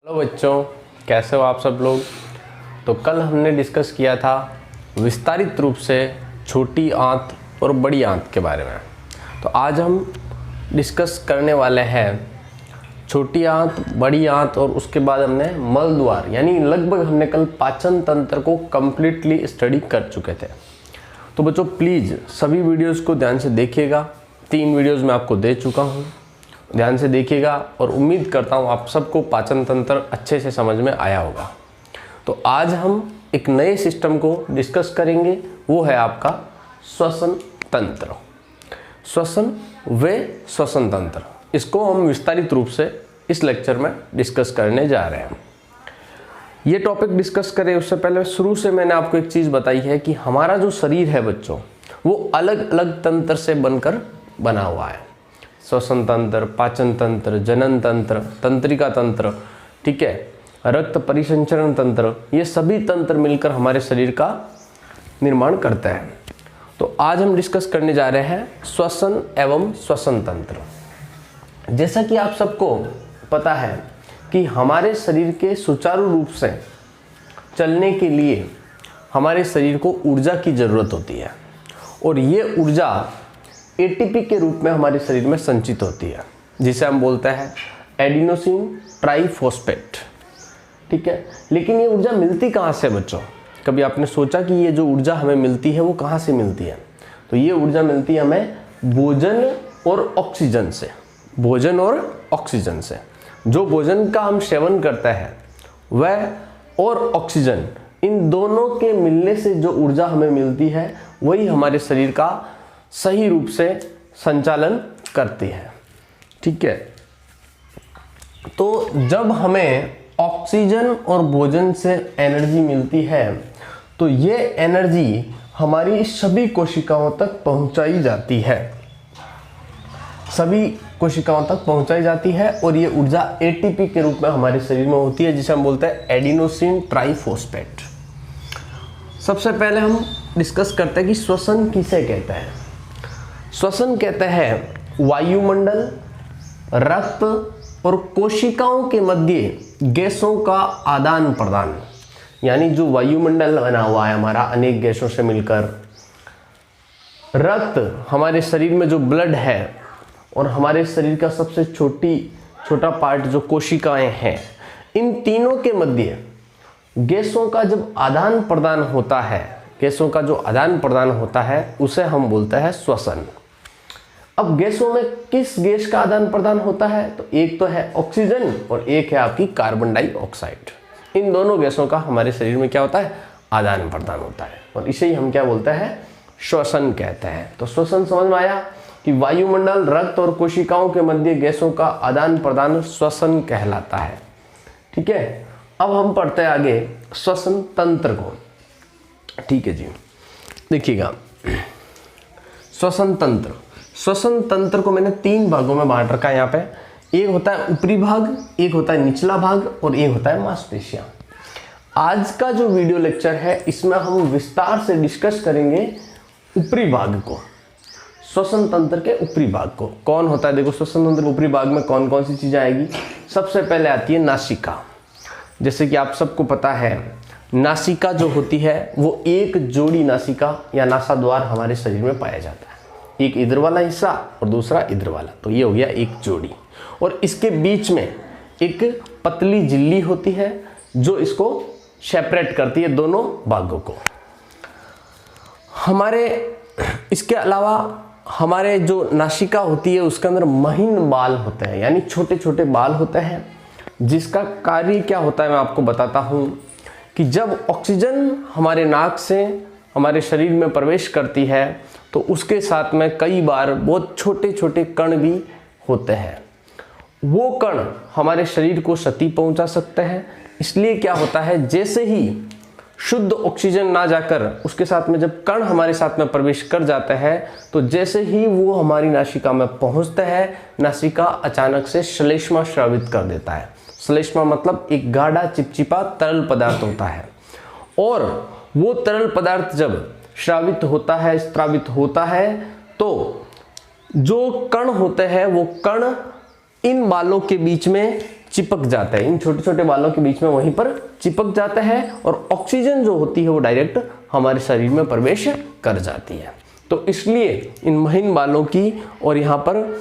Hello बच्चों, कैसे हो आप सब लोग। तो कल हमने डिस्कस किया था विस्तारित रूप से छोटी आंत और बड़ी आंत के बारे में। तो आज हम डिस्कस करने वाले हैं छोटी आंत, बड़ी आंत और उसके बाद हमने मल द्वार यानी लगभग हमने कल पाचन तंत्र को कम्प्लीटली स्टडी कर चुके थे। तो बच्चों प्लीज़ सभी वीडियोज़ को ध्यान से देखिएगा। 3 वीडियोज़ मैं आपको दे चुका हूँ, ध्यान से देखिएगा और उम्मीद करता हूँ आप सबको पाचन तंत्र अच्छे से समझ में आया होगा। तो आज हम एक नए सिस्टम को डिस्कस करेंगे, वो है आपका श्वसन तंत्र। श्वसन व श्वसन तंत्र, इसको हम विस्तारित रूप से इस लेक्चर में डिस्कस करने जा रहे हैं। ये टॉपिक डिस्कस करें उससे पहले शुरू से मैंने आपको एक चीज़ बताई है कि हमारा जो शरीर है बच्चों, वो अलग अलग तंत्र से बनकर बना हुआ है। श्वसन तंत्र, पाचन तंत्र, जनन तंत्र, तंत्रिका तंत्र, ठीक है, रक्त परिसंचरण तंत्र, ये सभी तंत्र मिलकर हमारे शरीर का निर्माण करते हैं। तो आज हम डिस्कस करने जा रहे हैं श्वसन एवं श्वसन तंत्र। जैसा कि आप सबको पता है कि हमारे शरीर के सुचारू रूप से चलने के लिए हमारे शरीर को ऊर्जा की ज़रूरत होती है और ये ऊर्जा एटीपी के रूप में हमारे शरीर में संचित होती है, जिसे हम बोलते हैं एडिनोसिन ट्राइफॉस्फेट, ठीक है। लेकिन ये ऊर्जा मिलती कहाँ से बच्चों? कभी आपने सोचा कि ये जो ऊर्जा हमें मिलती है वो कहाँ से मिलती है? तो ये ऊर्जा मिलती है हमें भोजन और ऑक्सीजन से। भोजन और ऑक्सीजन से, जो भोजन का हम सेवन करते हैं वह और ऑक्सीजन, इन दोनों के मिलने से जो ऊर्जा हमें मिलती है वही हमारे शरीर का सही रूप से संचालन करती है, ठीक है। तो जब हमें ऑक्सीजन और भोजन से एनर्जी मिलती है तो ये एनर्जी हमारी सभी कोशिकाओं तक पहुंचाई जाती है, सभी कोशिकाओं तक पहुंचाई जाती है और ये ऊर्जा एटीपी के रूप में हमारे शरीर में होती है, जिसे हम बोलते हैं एडिनोसिन ट्राइफॉस्फेट। सबसे पहले हम डिस्कस करते हैं कि श्वसन किसे कहते हैं। श्वसन कहते हैं वायुमंडल, रक्त और कोशिकाओं के मध्य गैसों का आदान प्रदान। यानी जो वायुमंडल बना हुआ है हमारा अनेक गैसों से मिलकर, रक्त हमारे शरीर में जो ब्लड है और हमारे शरीर का सबसे छोटा पार्ट जो कोशिकाएं हैं, इन तीनों के मध्य गैसों का जब आदान प्रदान होता है, गैसों का जो आदान प्रदान होता है उसे हम बोलते हैं श्वसन। अब गैसों में किस गैस का आदान प्रदान होता है? तो एक तो है ऑक्सीजन और एक है आपकी कार्बन डाइऑक्साइड। इन दोनों गैसों का हमारे शरीर में क्या होता है? आदान प्रदान होता है और इसे ही हम क्या बोलते हैं? श्वसन कहते हैं। तो श्वसन समझ में आया कि वायुमंडल, रक्त और कोशिकाओं के मध्य गैसों का आदान प्रदान श्वसन कहलाता है, ठीक है। अब हम पढ़ते हैं आगे श्वसन तंत्र को, ठीक है जी। देखिएगा श्वसन तंत्र, श्वसन तंत्र को मैंने 3 भागों में बांट रखा है यहाँ पे। एक होता है ऊपरी भाग, एक होता है निचला भाग और एक होता है मांसपेशियां। आज का जो वीडियो लेक्चर है इसमें हम विस्तार से डिस्कस करेंगे ऊपरी भाग को, श्वसन तंत्र के ऊपरी भाग को। कौन होता है? देखो श्वसन तंत्र के ऊपरी भाग में कौन कौन सी चीजें आएगी। सबसे पहले आती है नासिका। जैसे कि आप सबको पता है नासिका जो होती है वो एक जोड़ी नासिका या नासा द्वार हमारे शरीर में पाया जाता है, एक इधर वाला हिस्सा और दूसरा इधर वाला, तो ये हो गया एक जोड़ी। और इसके बीच में एक पतली झिल्ली होती है जो इसको सेपरेट करती है दोनों भागों को। हमारे इसके अलावा हमारे जो नासिका होती है उसके अंदर महीन बाल होते हैं, यानी छोटे छोटे बाल होते हैं, जिसका कार्य क्या होता है मैं आपको बताता हूँ कि जब ऑक्सीजन हमारे नाक से हमारे शरीर में प्रवेश करती है तो उसके साथ में कई बार बहुत छोटे छोटे कण भी होते हैं। वो कण हमारे शरीर को क्षति पहुंचा सकते हैं। इसलिए क्या होता है, जैसे ही शुद्ध ऑक्सीजन ना जाकर उसके साथ में जब कण हमारे साथ में प्रवेश कर जाते हैं तो जैसे ही वो हमारी नासिका में पहुंचते हैं, नासिका अचानक से श्लेष्मा स्रावित कर देता है। श्लेष्मा मतलब एक गाढ़ा चिपचिपा तरल पदार्थ होता है और वो तरल पदार्थ जब स्रावित होता है, स्रावित होता है, तो जो कण होते हैं वो कण इन बालों के बीच में चिपक जाता है, इन छोटे छोटे बालों के बीच में वहीं पर चिपक जाता है और ऑक्सीजन जो होती है वो डायरेक्ट हमारे शरीर में प्रवेश कर जाती है। तो इसलिए इन महीन बालों की और यहाँ पर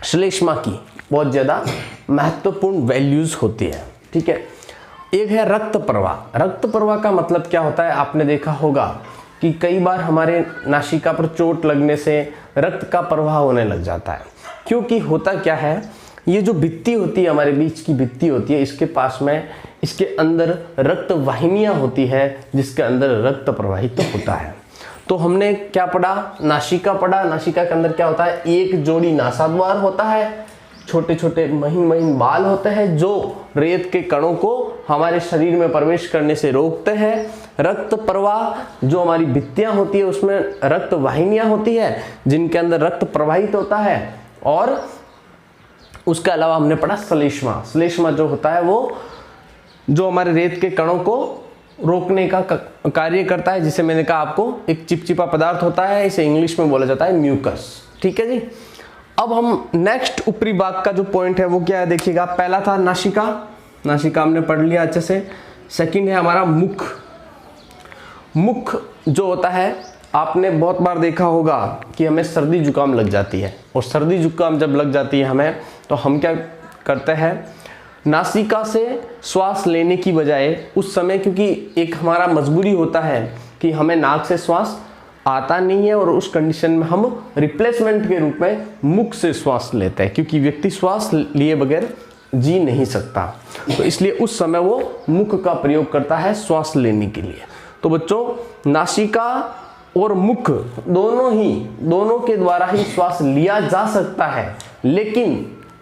श्लेष्मा की बहुत ज़्यादा महत्वपूर्ण वैल्यूज होती है। ठीक है, एक है रक्त प्रवाह। रक्त प्रवाह का मतलब क्या होता है, आपने देखा होगा कि कई बार हमारे नासिका पर चोट लगने से रक्त का प्रवाह होने लग जाता है। क्योंकि होता क्या है, ये जो भित्ति होती है, हमारे बीच की भित्ति होती है, इसके पास में इसके अंदर रक्त वाहिनियाँ होती है जिसके अंदर रक्त प्रवाहित होता है। तो हमने क्या पढ़ा, नासिका पढ़ा। नासिका के अंदर क्या होता है, एक जोड़ी नासाद्वार होता है, छोटे छोटे महीन महीन बाल होते हैं जो रेत के कणों को हमारे शरीर में प्रवेश करने से रोकते हैं। रक्त प्रवाह, जो हमारी भित्तियां होती है उसमें रक्त वाहिनियां होती है जिनके अंदर रक्त प्रवाहित होता है। और उसके अलावा हमने पढ़ा श्लेष्मा। श्लेष्मा जो होता है वो जो हमारे रेत के कणों को रोकने का कार्य करता है, जिसे मैंने कहा आपको एक चिपचिपा पदार्थ होता है, इसे इंग्लिश में बोला जाता है म्यूकस। ठीक है जी। अब हम नेक्स्ट ऊपरी भाग का जो पॉइंट है वो क्या है, देखिएगा। पहला था नासिका, नासिका हमने पढ़ लिया अच्छे से। सेकंड है हमारा मुख। मुख जो होता है, आपने बहुत बार देखा होगा कि हमें सर्दी जुकाम लग जाती है, और सर्दी जुकाम जब लग जाती है हमें, तो हम क्या करते हैं, नासिका से श्वास लेने की बजाय उस समय, क्योंकि एक हमारा मजबूरी होता है कि हमें नाक से श्वास आता नहीं है, और उस कंडीशन में हम रिप्लेसमेंट के रूप में मुख से श्वास लेते हैं, क्योंकि व्यक्ति श्वास लिए बगैर जी नहीं सकता। तो इसलिए उस समय वो मुख का प्रयोग करता है श्वास लेने के लिए। तो बच्चों, नासिका और मुख दोनों के द्वारा ही श्वास लिया जा सकता है,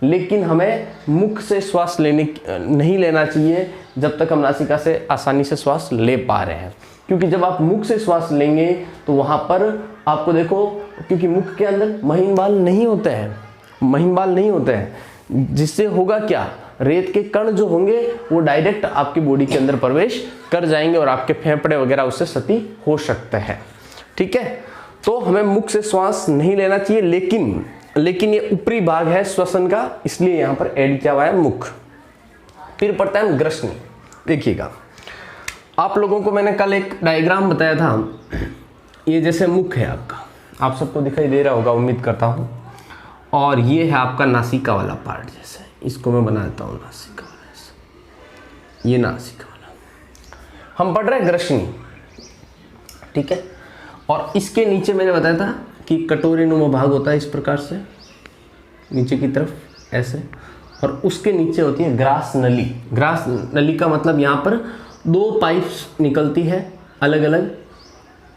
लेकिन हमें मुख से श्वास नहीं लेना चाहिए जब तक हम नासिका से आसानी से श्वास ले पा रहे हैं। क्योंकि जब आप मुख से श्वास लेंगे तो वहाँ पर आपको देखो, क्योंकि मुख के अंदर महीन बाल नहीं होते हैं, जिससे होगा क्या, रेत के कण जो होंगे वो डायरेक्ट आपकी बॉडी के अंदर प्रवेश कर जाएंगे और आपके फेफड़े वगैरह उससे क्षति हो सकते हैं। ठीक है, तो हमें मुख से श्वास नहीं लेना चाहिए, लेकिन ये ऊपरी भाग है श्वसन का, इसलिए यहाँ पर ऐड किया हुआ है मुख। फिर पढ़ते हैं ग्रसनी। देखिएगा, आप लोगों को मैंने कल एक डायग्राम बताया था, ये जैसे मुख है आपका, आप सबको दिखाई दे रहा होगा उम्मीद करता हूँ, और ये है आपका नासिका वाला पार्ट। जैसे इसको मैं बना देता हूँ नासिका वाला, ऐसे ये नासिका वाला। हम पढ़ रहे हैं ग्रसनी, ठीक है। और इसके नीचे मैंने बताया था कि कटोरी नुमा भाग होता है इस प्रकार से नीचे की तरफ ऐसे, और उसके नीचे होती है ग्रास नली। ग्रास नली का मतलब यहाँ पर दो पाइप्स निकलती है अलग अलग,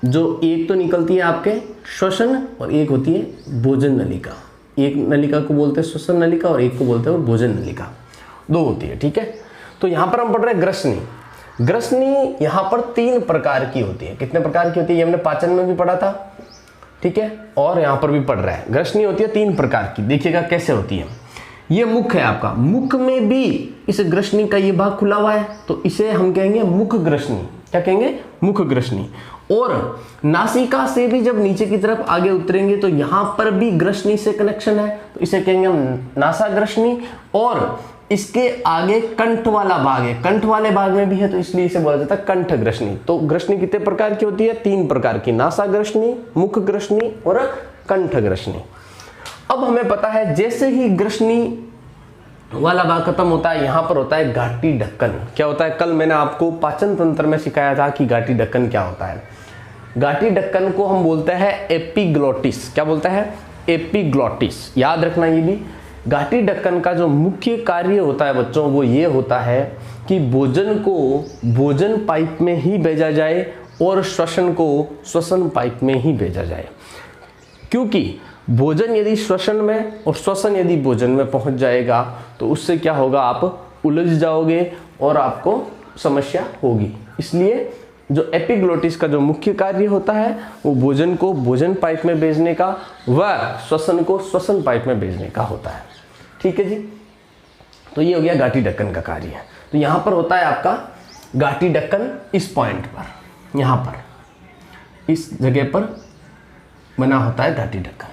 जो एक तो निकलती है आपके श्वसन और एक होती है भोजन नलिका। एक नलिका को बोलते हैं श्वसन नलिका और एक को बोलते हैं भोजन नलिका, दो होती है। ठीक है, तो यहाँ पर हम पढ़ रहे हैं ग्रसनी। ग्रसनी यहाँ पर 3 प्रकार की होती है। कितने प्रकार की होती है, ये हमने पाचन में भी पढ़ा था, ठीक है, और यहाँ पर भी पढ़ रहा है। ग्रसनी होती है 3 प्रकार की। देखिएगा कैसे होती है। ये मुख है आपका, मुख में भी इस ग्रसनी का ये भाग खुला हुआ है, तो इसे हम कहेंगे मुख ग्रसनी। क्या कहेंगे, मुख ग्रसनी। और नासिका से भी जब नीचे की तरफ आगे उतरेंगे तो यहाँ पर भी ग्रसनी से कनेक्शन है, तो इसे कहेंगे हम नासा ग्रसनी। और इसके आगे कंठ वाला भाग है, कंठ वाले भाग में भी है, तो इसलिए इसे बोला जाता है कंठ ग्रसनी। तो ग्रसनी कितने प्रकार की होती है, 3 प्रकार की, नासा ग्रसनी, मुख ग्रसनी और कंठ ग्रसनी। अब हमें पता है जैसे ही ग्रसनी वाला भाग खत्म होता है, यहाँ पर होता है घाटी ढक्कन। क्या होता है, कल मैंने आपको पाचन तंत्र में सिखाया था कि घाटी ढक्कन क्या होता है। घाटी ढक्कन को हम बोलते हैं एपिग्लोटिस। क्या बोलते हैं, एपिग्लोटिस। याद रखना ये भी। घाटी ढक्कन का जो मुख्य कार्य होता है बच्चों, वो ये होता है कि भोजन को भोजन पाइप में ही भेजा जाए और श्वसन को श्वसन पाइप में ही भेजा जाए। क्योंकि भोजन यदि श्वसन में और श्वसन यदि भोजन में पहुंच जाएगा तो उससे क्या होगा, आप उलझ जाओगे और आपको समस्या होगी। इसलिए जो एपिग्लोटिस का जो मुख्य कार्य होता है वो भोजन को भोजन पाइप में भेजने का व श्वसन को श्वसन पाइप में भेजने का होता है। ठीक है जी, तो ये हो गया घाटी ढक्कन का कार्य। तो यहाँ पर होता है आपका घाटी ढक्कन, इस पॉइंट पर, यहाँ पर इस जगह पर बना होता है घाटी ढक्कन।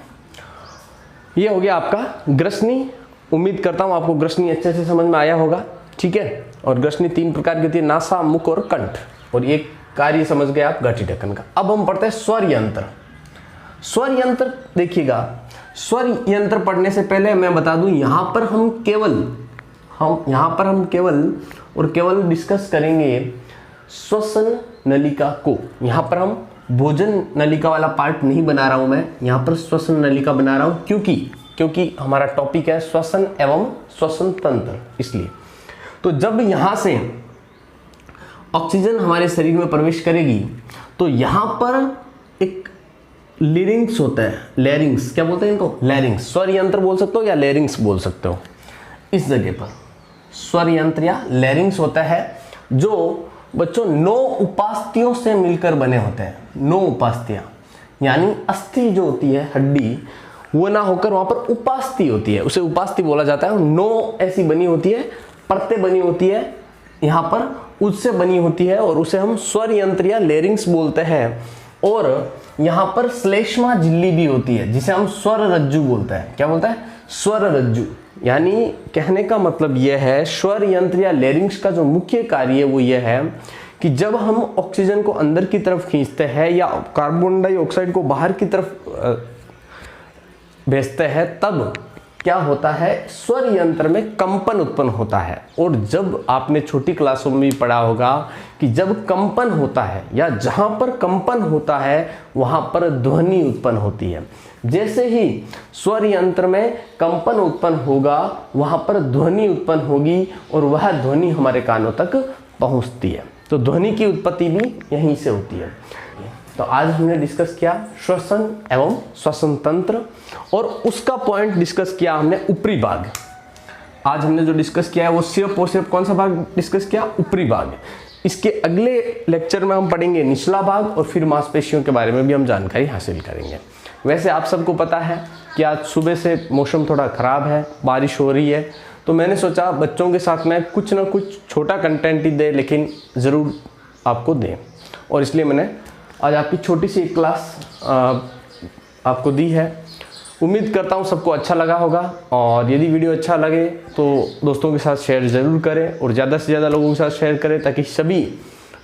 ये हो गया आपका ग्रसनी उम्मीद करता हूँ आपको ग्रसनी अच्छे से समझ में आया होगा, ठीक है। और ग्रसनी 3 प्रकार की होती है, नासा, मुख और कंठ, और एक कार्य समझ गए आप घटी ढक्कन का। अब हम पढ़ते हैं स्वर यंत्र। स्वर यंत्र देखिएगा, स्वर यंत्र पढ़ने से पहले मैं बता दूं, यहाँ पर हम केवल डिस्कस करेंगे श्वसन नलिका को। यहाँ पर हम भोजन नलिका वाला पार्ट नहीं बना रहा हूं मैं, यहाँ पर श्वसन नलिका बना रहा हूं क्योंकि हमारा टॉपिक है श्वसन एवं श्वसन तंत्र, इसलिए। तो जब यहाँ से ऑक्सीजन हमारे शरीर में प्रवेश करेगी तो यहाँ पर एक लेरिंग्स होता है, लेरिंग्स, क्या बोलते हैं इनको, लेरिंग्स। स्वर यंत्र बोल सकते हो या लेरिंग्स बोल सकते हो। इस जगह पर स्वर यंत्र या लेरिंग्स होता है, जो बच्चों 9 उपास्थियों से मिलकर बने होते हैं। 9 उपास्थियां, यानी अस्थि जो होती है, हड्डी, वो ना होकर वहां पर उपास्थि होती है, उसे उपास्थि बोला जाता है। 9 ऐसी बनी होती है, परतें बनी होती है, यहाँ पर उससे बनी होती है, और उसे हम स्वर यंत्र या लेरिंग्स बोलते हैं। और यहाँ पर श्लेष्मा झिल्ली भी होती है, जिसे हम स्वर रज्जु बोलते हैं। क्या बोलता है, स्वर रज्जु। यानी कहने का मतलब यह है, स्वर यंत्र या लेरिंग्स का जो मुख्य कार्य है वो यह है कि जब हम ऑक्सीजन को अंदर की तरफ खींचते हैं या कार्बन डाइऑक्साइड को बाहर की तरफ भेजते हैं, तब क्या होता है, स्वर यंत्र में कंपन उत्पन्न होता है। और जब आपने छोटी क्लासों में भी पढ़ा होगा कि जब कंपन होता है या जहां पर कंपन होता है वहां पर ध्वनि उत्पन्न होती है। जैसे ही स्वर यंत्र में कंपन उत्पन्न होगा वहां पर ध्वनि उत्पन्न होगी और वह ध्वनि हमारे कानों तक पहुंचती है। तो ध्वनि की उत्पत्ति भी यहीं से होती है। तो आज हमने डिस्कस किया श्वसन एवं श्वसन तंत्र, और उसका पॉइंट डिस्कस किया हमने ऊपरी भाग। आज हमने जो डिस्कस किया है वो सिर्फ और सिर्फ कौन सा भाग डिस्कस किया, ऊपरी भाग। इसके अगले लेक्चर में हम पढ़ेंगे निचला भाग, और फिर मांसपेशियों के बारे में भी हम जानकारी हासिल करेंगे। वैसे आप सबको पता है कि आज सुबह से मौसम थोड़ा ख़राब है, बारिश हो रही है, तो मैंने सोचा बच्चों के साथ में कुछ ना कुछ छोटा कंटेंट ही दे, लेकिन ज़रूर आपको दें, और इसलिए मैंने आज आपकी छोटी सी एक क्लास आपको दी है। उम्मीद करता हूँ सबको अच्छा लगा होगा, और यदि वीडियो अच्छा लगे तो दोस्तों के साथ शेयर ज़रूर करें, और ज़्यादा से ज़्यादा लोगों के साथ शेयर करें, ताकि सभी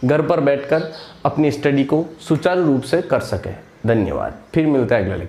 घर पर बैठकर अपनी स्टडी को सुचारू रूप से कर सकें। धन्यवाद। फिर मिलता है अगला लेक्चर।